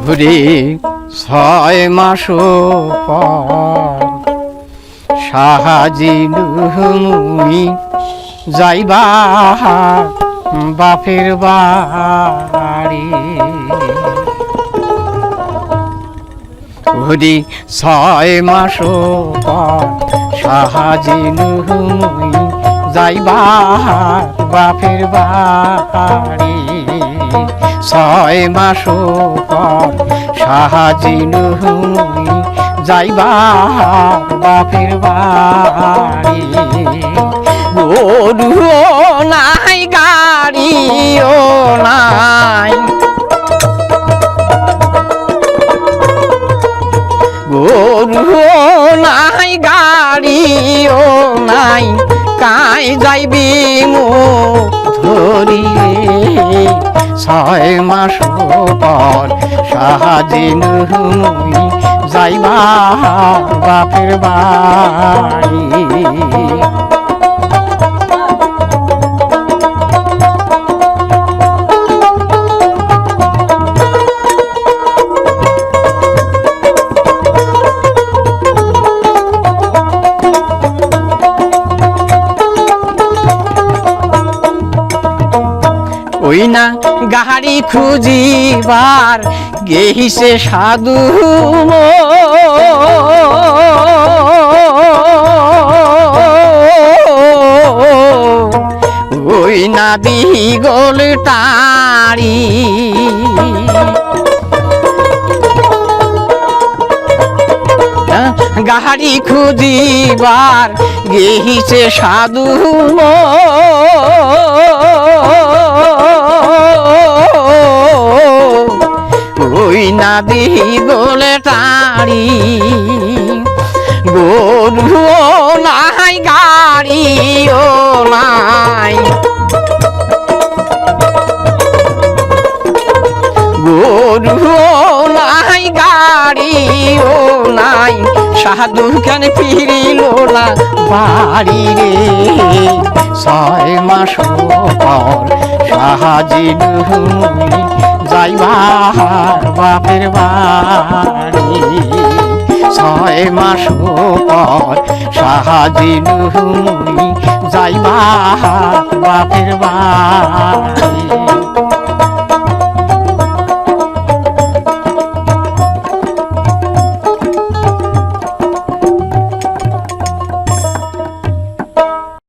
ঘুরে 6 মাস পর সাহাজিলু মুই যাইবা বাপের বাড়ি। ঘুরে 6 মাস পর সাহাজিলু মুই যাইবা বাপের বাড়ি। 6 মাস পর সাহাজিলু মুই যাইবা বাপের বাড়ি। গরুও নাই গাড়িও নাই, গরুও নাই গাড়িও নাই, কাই যাইবি মুখ ধরিয়ে। 6 মাস পর সাহাজিলু মুই যাইবা বাপের বাড়ি। ওই না গাড়ি খুঁজিবার গেহিছে সাধু ওই না দিগল টাড়ি। গাড়ি খুঁজিবার গেহিছে সাধু ওই না দিগল টাড়ি। গরুও নাই গাড়িও নাই, গরুও নাই গাড়িও নাই, সাধু কেন ফিরিল না বাড়ি রে। 6 মাস পর সাহাজিলু মুই যাইবা বাপের বাড়ি। 6 মাস পর সাহাজিলু মুই যাইবা বাপের বাড়ি।